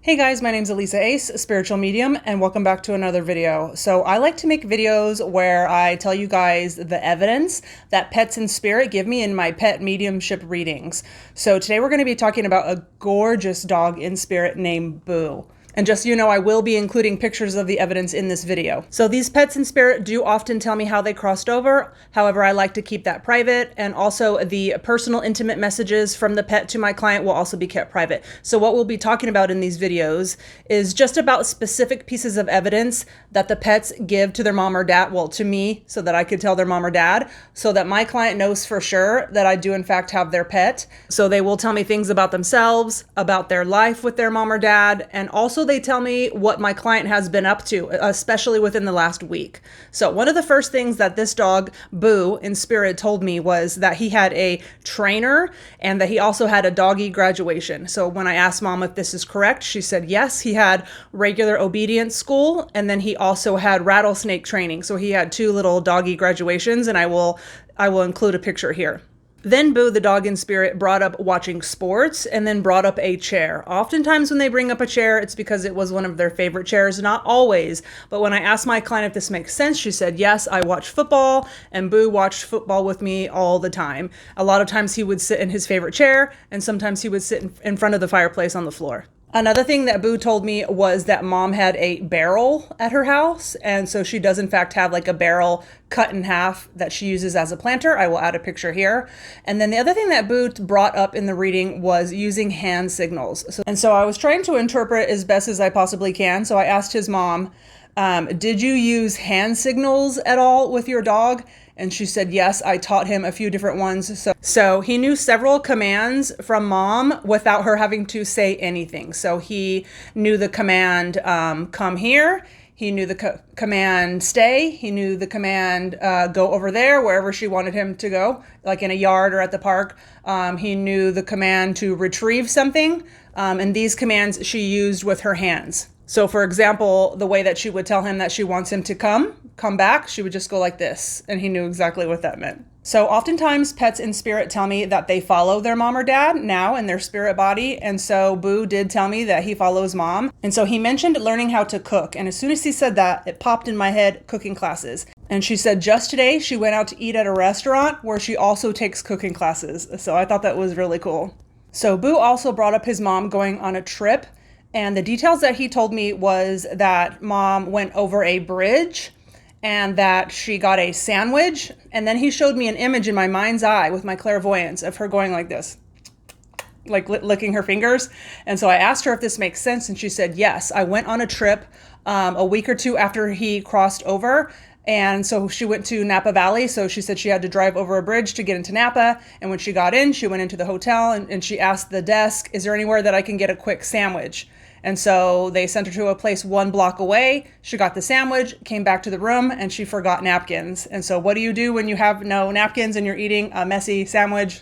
Hey guys, my name's Elisa Ace, spiritual medium, and welcome back to another video. So I like to make videos where I tell you guys the evidence that pets in spirit give me in my pet mediumship readings. So today we're going to be talking about a gorgeous dog in spirit named Boo. And just so you know, I will be including pictures of the evidence in this video. So these pets in spirit do often tell me how they crossed over. However, I like to keep that private. And also the personal intimate messages from the pet to my client will also be kept private. So what we'll be talking about in these videos is just about specific pieces of evidence that the pets give to their mom or dad, well, to me, so that I could tell their mom or dad, so that my client knows for sure that I do in fact have their pet. So they will tell me things about themselves, about their life with their mom or dad, and also they tell me what my client has been up to, especially within the last week. So one of the first things that this dog, Boo, in spirit told me was that he had a trainer and that he also had a doggy graduation. So when I asked mom if this is correct, she said yes, he had regular obedience school, and then he also had rattlesnake training. So he had two little doggy graduations, and I will include a picture here. Then Boo, the dog in spirit, brought up watching sports and then brought up a chair. Oftentimes when they bring up a chair, it's because it was one of their favorite chairs. Not always, but when I asked my client if this makes sense, she said, yes, I watch football, and Boo watched football with me all the time. A lot of times he would sit in his favorite chair, and sometimes he would sit in front of the fireplace on the floor. Another thing that Boo told me was that mom had a barrel at her house, and so she does in fact have like a barrel cut in half that she uses as a planter. I will add a picture here. And then the other thing that Boo brought up in the reading was using hand signals. So I was trying to interpret as best as I possibly can. So I asked his mom, did you use hand signals at all with your dog? And she said, yes, I taught him a few different ones. So he knew several commands from mom without her having to say anything. So he knew the command, come here. He knew the command, stay. He knew the command, go over there, wherever she wanted him to go, like in a yard or at the park. He knew the command to retrieve something. And these commands she used with her hands. So for example, the way that she would tell him that she wants him to come back, she would just go like this, and he knew exactly what that meant. So oftentimes pets in spirit tell me that they follow their mom or dad now in their spirit body. And so Boo did tell me that he follows mom. And so he mentioned learning how to cook. And as soon as he said that, it popped in my head, cooking classes. And she said just today she went out to eat at a restaurant where she also takes cooking classes. So I thought that was really cool. So Boo also brought up his mom going on a trip. And the details that he told me was that mom went over a bridge and that she got a sandwich. And then he showed me an image in my mind's eye with my clairvoyance of her going like this, like licking her fingers. And so I asked her if this makes sense. And she said, yes, I went on a trip a week or two after he crossed over. And so she went to Napa Valley. So she said she had to drive over a bridge to get into Napa. And when she got in, she went into the hotel and she asked the desk, is there anywhere that I can get a quick sandwich? And so they sent her to a place 1 block away. She got the sandwich, came back to the room, and she forgot napkins. And so what do you do when you have no napkins and you're eating a messy sandwich?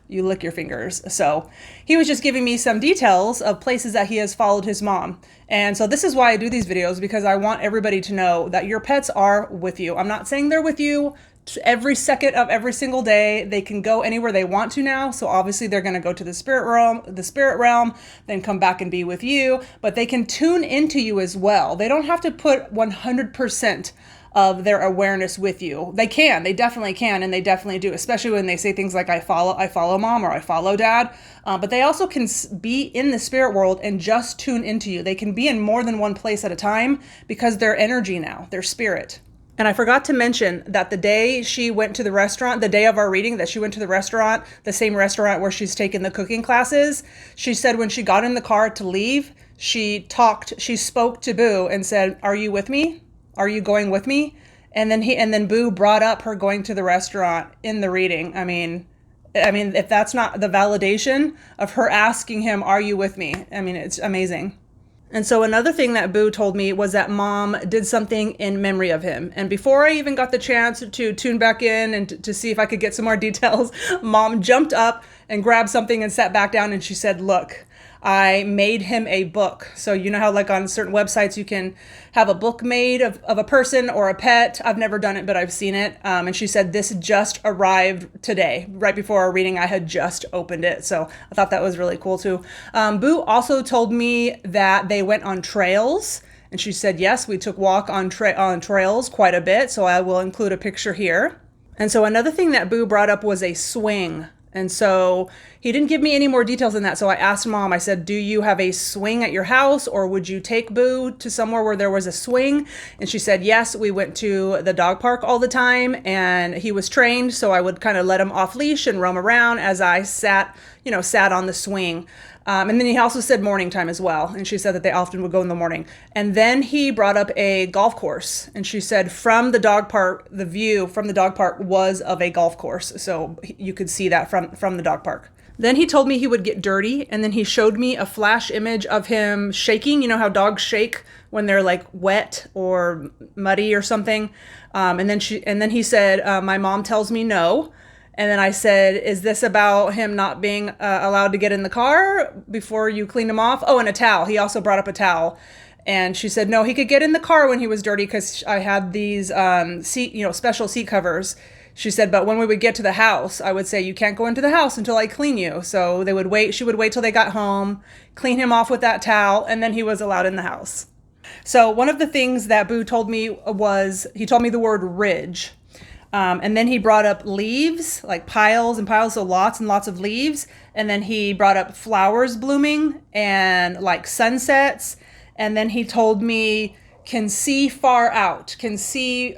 You lick your fingers. So he was just giving me some details of places that he has followed his mom. And so this is why I do these videos, because I want everybody to know that your pets are with you. I'm not saying they're with you every second of every single day. They can go anywhere they want to now. So obviously they're going to go to the spirit realm, then come back and be with you, but they can tune into you as well. They don't have to put 100% of their awareness with you. They definitely can. And they definitely do, especially when they say things like, I follow mom or I follow dad. But they also can be in the spirit world and just tune into you. They can be in more than one place at a time because they're energy now, they're spirit. And I forgot to mention that the day she went to the restaurant, the day of our reading, that she went to the restaurant, the same restaurant where she's taken the cooking classes, she said when she got in the car to leave, she spoke to Boo and said, are you with me? Are you going with me? And then Boo brought up her going to the restaurant in the reading. I mean, if that's not the validation of her asking him, are you with me? I mean, it's amazing. And so another thing that Boo told me was that mom did something in memory of him. And before I even got the chance to tune back in and to see if I could get some more details, mom jumped up and grabbed something and sat back down and she said, look, I made him a book. So you know how like on certain websites you can have a book made of a person or a pet. I've never done it, but I've seen it. And she said this just arrived today. Right before our reading, I had just opened it. So I thought that was really cool too. Boo also told me that they went on trails. And she said, yes, we took walk on trails quite a bit. So I will include a picture here. And so another thing that Boo brought up was a swing. And so he didn't give me any more details than that. So I asked Mom, I said, do you have a swing at your house, or would you take Boo to somewhere where there was a swing? And she said, yes, we went to the dog park all the time and he was trained. So I would kind of let him off leash and roam around as I sat on the swing. And then he also said morning time as well. And she said that they often would go in the morning. And then he brought up a golf course. And she said from the dog park, the view from the dog park was of a golf course. So you could see that from the dog park. Then he told me he would get dirty. And then he showed me a flash image of him shaking. You know how dogs shake when they're like wet or muddy or something. And then he said, my mom tells me no. And then I said, is this about him not being allowed to get in the car before you clean him off? Oh, and a towel. He also brought up a towel. And she said, no, he could get in the car when he was dirty because I had these special seat covers. She said, but when we would get to the house, I would say, you can't go into the house until I clean you. So they would wait. She would wait till they got home, clean him off with that towel, and then he was allowed in the house. So one of the things that Boo told me was, he told me the word ridge. And then he brought up leaves, like piles and piles, so lots and lots of leaves. And then he brought up flowers blooming and like sunsets. And then he told me can see far out, can see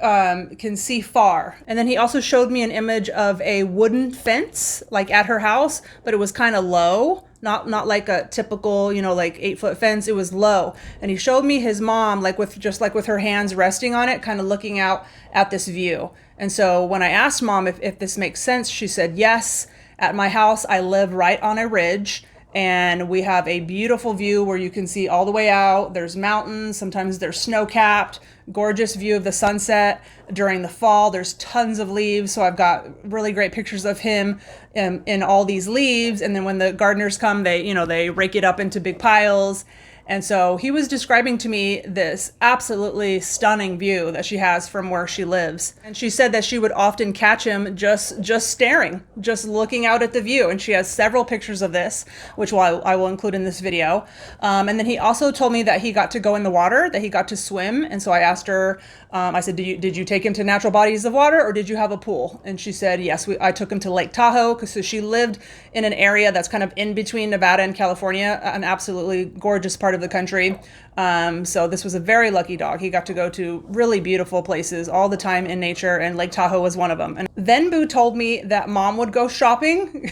far. And then he also showed me an image of a wooden fence, like at her house, but it was kind of low. Not like a typical, like 8-foot fence. It was low. And he showed me his mom, with her hands resting on it, kind of looking out at this view. And so when I asked Mom if this makes sense, she said, yes, at my house, I live right on a ridge. And we have a beautiful view where you can see all the way out. There's mountains, sometimes they're snow-capped, gorgeous view of the sunset. During the fall, there's tons of leaves. So I've got really great pictures of him in all these leaves. And then when the gardeners come, they rake it up into big piles. And so he was describing to me this absolutely stunning view that she has from where she lives. And she said that she would often catch him just staring, just looking out at the view. And she has several pictures of this, which I will include in this video. And then he also told me that he got to go in the water, that he got to swim. And so I asked her, I said, did you take him to natural bodies of water, or did you have a pool? And she said, yes, I took him to Lake Tahoe, because she lived in an area that's kind of in between Nevada and California, an absolutely gorgeous part of the country. So this was a very lucky dog. He got to go to really beautiful places all the time in nature, and Lake Tahoe was one of them. And then Boo told me that Mom would go shopping,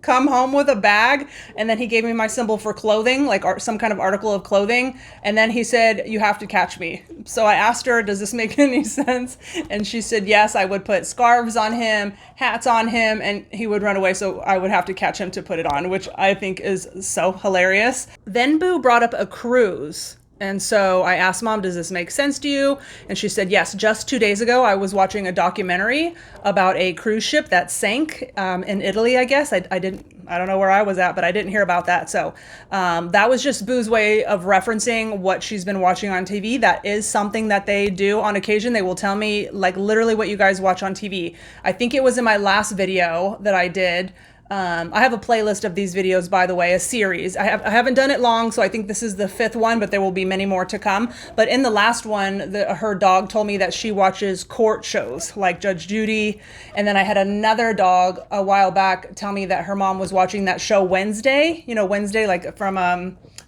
come home with a bag, and then he gave me my symbol for clothing, like some kind of article of clothing. And then he said, you have to catch me. So I asked her, does this make any sense? And she said, yes, I would put scarves on him, hats on him, and he would run away. So I would have to catch him to put it on, which I think is so hilarious. Then Boo brought up a cruise. And so I asked Mom, does this make sense to you? And she said, yes. Just 2 days ago, I was watching a documentary about a cruise ship that sank in Italy, I guess. I don't know where I was at, but I didn't hear about that. So that was just Boo's way of referencing what she's been watching on TV. That is something that they do on occasion. They will tell me like literally what you guys watch on TV. I think it was in my last video that I did. I have a playlist of these videos, by the way, a series. I haven't done it long, so I think this is the 5th one, but there will be many more to come. But in the last one, her dog told me that she watches court shows like Judge Judy. And then I had another dog a while back tell me that her mom was watching that show Wednesday, Wednesday, like from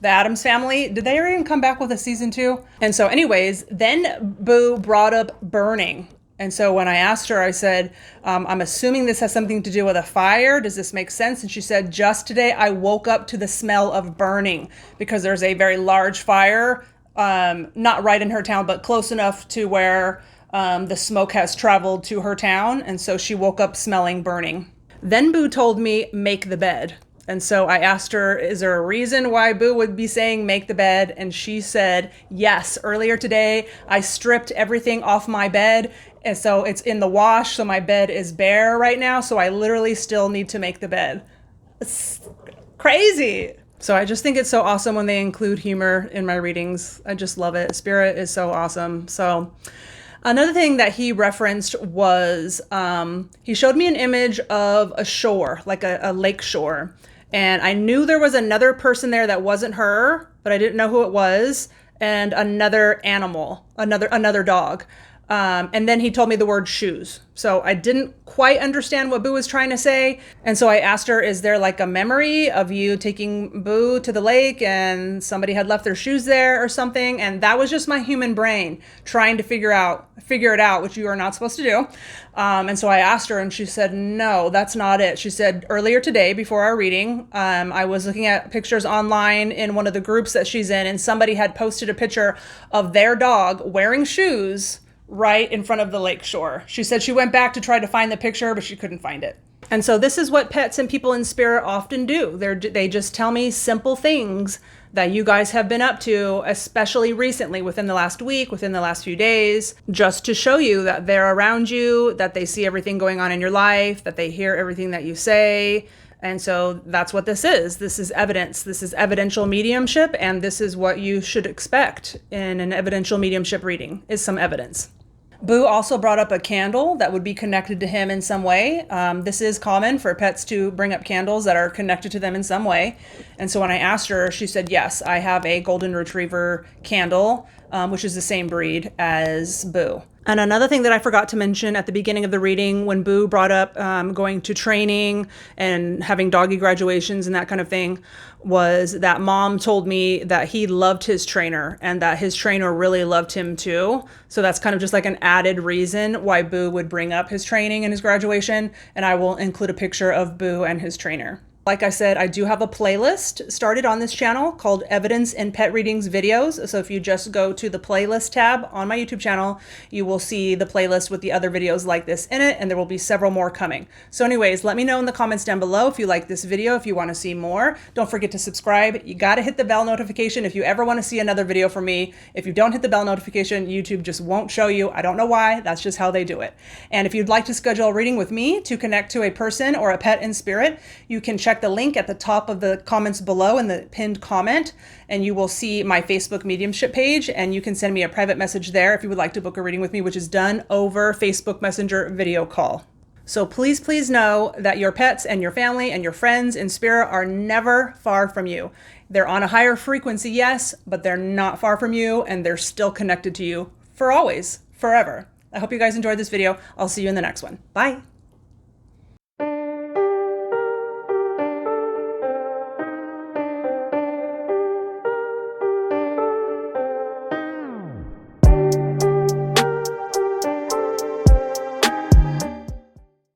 the Addams Family. Did they ever even come back with a season 2? And so anyways, then Boo brought up burning. And so when I asked her, I said, I'm assuming this has something to do with a fire. Does this make sense? And she said, just today I woke up to the smell of burning because there's a very large fire, not right in her town, but close enough to where the smoke has traveled to her town. And so she woke up smelling burning. Then Boo told me, make the bed. And so I asked her, is there a reason why Boo would be saying make the bed? And she said, yes, earlier today, I stripped everything off my bed. And so it's in the wash. So my bed is bare right now. So I literally still need to make the bed. It's crazy. So I just think it's so awesome when they include humor in my readings. I just love it. Spirit is so awesome. So another thing that he referenced was he showed me an image of a shore, like a lake shore. And I knew there was another person there that wasn't her, but I didn't know who it was, and another animal, another dog. And then he told me the word shoes. So I didn't quite understand what Boo was trying to say. And so I asked her, is there like a memory of you taking Boo to the lake and somebody had left their shoes there or something? And that was just my human brain trying to figure it out, which you are not supposed to do. And so I asked her and she said, no, that's not it. She said earlier today before our reading, I was looking at pictures online in one of the groups that she's in, and somebody had posted a picture of their dog wearing shoes right in front of the lake shore. She said she went back to try to find the picture, but she couldn't find it. And so this is what pets and people in spirit often do. They just tell me simple things that you guys have been up to, especially recently, within the last week, within the last few days, just to show you that they're around you, that they see everything going on in your life, that they hear everything that you say. And so that's what this is. This is evidence. This is evidential mediumship, and this is what you should expect in an evidential mediumship reading, is some evidence. Boo also brought up a candle that would be connected to him in some way. This is common for pets to bring up candles that are connected to them in some way. And so when I asked her, she said, yes, I have a golden retriever candle, which is the same breed as Boo. And another thing that I forgot to mention at the beginning of the reading, when Boo brought up going to training and having doggy graduations and that kind of thing, was that Mom told me that he loved his trainer and that his trainer really loved him too. So that's kind of just like an added reason why Boo would bring up his training and his graduation. And I will include a picture of Boo and his trainer. Like I said, I do have a playlist started on this channel called Evidence in Pet Readings Videos. So if you just go to the playlist tab on my YouTube channel, you will see the playlist with the other videos like this in it, and there will be several more coming. So anyways, let me know in the comments down below if you like this video, if you want to see more. Don't forget to subscribe. You got to hit the bell notification if you ever want to see another video from me. If you don't hit the bell notification, YouTube just won't show you. I don't know why. That's just how they do it. And if you'd like to schedule a reading with me to connect to a person or a pet in spirit, you can check the link at the top of the comments below in the pinned comment, and you will see my Facebook mediumship page, and you can send me a private message there if you would like to book a reading with me, which is done over Facebook Messenger video call. So please, please know that your pets and your family and your friends in spirit are never far from you. They're on a higher frequency, yes, but they're not far from you, and they're still connected to you for always, forever. I hope you guys enjoyed this video. I'll see you in the next one. Bye.